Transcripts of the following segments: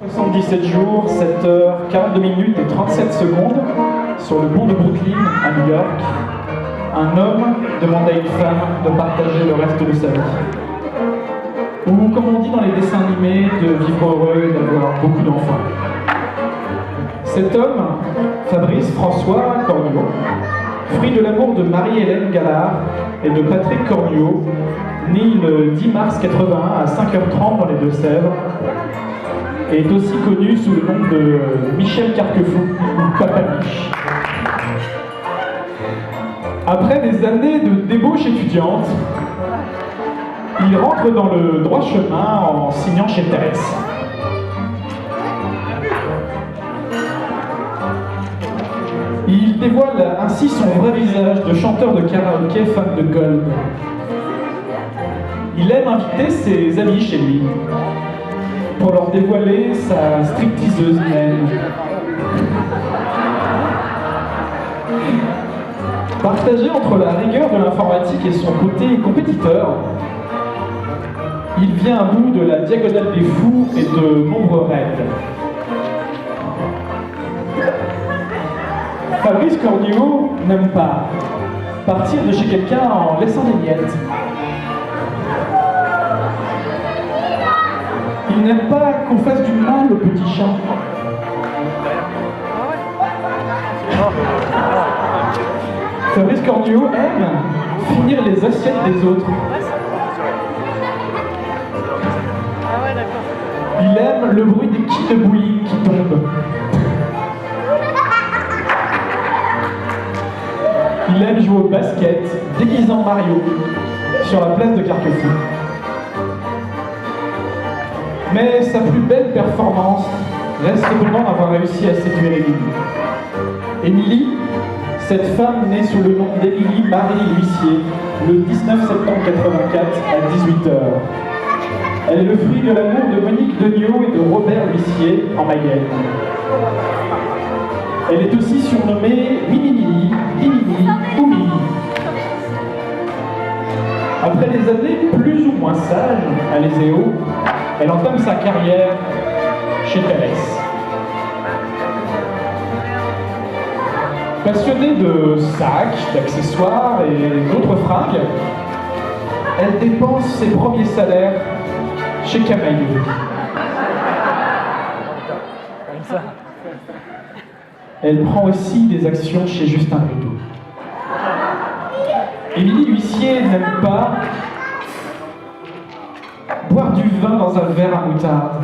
77 jours, 7 heures, 42 minutes et 37 secondes, sur le pont de Brooklyn, à New York, un homme demande à une femme de partager le reste de sa vie. Ou, comme on dit dans les dessins animés, de vivre heureux et d'avoir beaucoup d'enfants. Cet homme, Fabrice François Cornuau, fruit de l'amour de Marie-Hélène Gallard et de Patrick Cornuau, né le 10 mars 81 à 5h30 dans les Deux-Sèvres, est aussi connu sous le nom de Michel Carquefou, ou Papa Mich. Après des années de débauche étudiante, il rentre dans le droit chemin en signant chez Thérèse. Il dévoile ainsi son vrai visage de chanteur de karaoké fan de gold. Il aime inviter ses amis chez lui pour leur dévoiler sa stripteaseuse humaine. Partagé entre la rigueur de l'informatique et son côté compétiteur, il vient à bout de la diagonale des fous et de nombreux raids. Fabrice Cornuau n'aime pas partir de chez quelqu'un en laissant des miettes. Il n'aime pas qu'on fasse du mal au petit chat. Fabrice Cornuau aime finir les assiettes des autres. Il aime le bruit des kits de bowling qui tombent. Il aime jouer au basket, déguisé en Mario, sur la place de Carquefou. Mais sa plus belle performance reste cependant d'avoir réussi à séduire Émilie. Émilie, cette femme née sous le nom d'Émilie Marie L'Huissier, le 19 septembre 84 à 18h. Elle est le fruit de l'amour de Monique Degnaud et de Robert L'Huissier en Mayenne. Elle est aussi surnommée Mini-Mini, Mini-Mini ou Mini. Après des années plus ou moins sages à l'Éséo, elle entame sa carrière chez Thérèse. Passionnée de sacs, d'accessoires et d'autres fringues, elle dépense ses premiers salaires chez Camailleux. Elle prend aussi des actions chez Justin Brideau. Émilie L'Huissier n'aime pas boire du vin dans un verre à moutarde.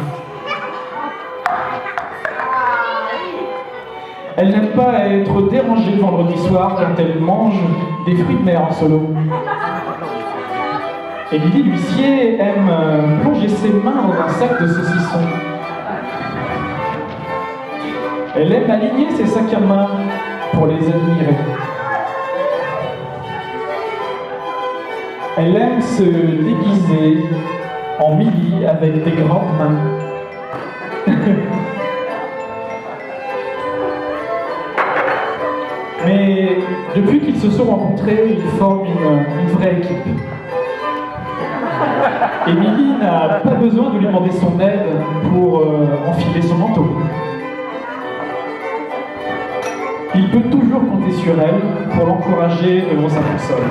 Elle n'aime pas être dérangée le vendredi soir quand elle mange des fruits de mer en solo. Émilie L'Huissier aime plonger ses mains dans un sac de saucissons. Elle aime aligner ses sacs à main pour les admirer. Elle aime se déguiser en Milly avec des grandes mains. Mais depuis qu'ils se sont rencontrés, ils forment une vraie équipe. Émilie n'a pas besoin de lui demander son aide pour enfiler son manteau. Il peut toujours compter sur elle pour l'encourager devant sa console.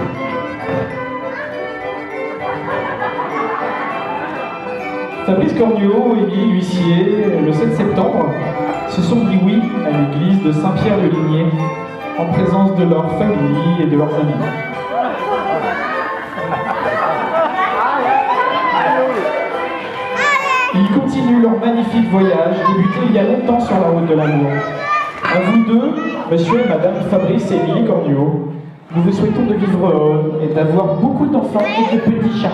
Fabrice Cornuau et Émilie L'Huissier, le 7 septembre, se sont dit oui à l'église de Saint-Pierre-de-Ligné en présence de leur famille et de leurs amis. Ils continuent leur magnifique voyage, débuté il y a longtemps sur la route de l'amour. À vous deux, monsieur et madame Fabrice et Émilie Cornuau, nous vous souhaitons de vivre heureux et d'avoir beaucoup d'enfants et de petits chats.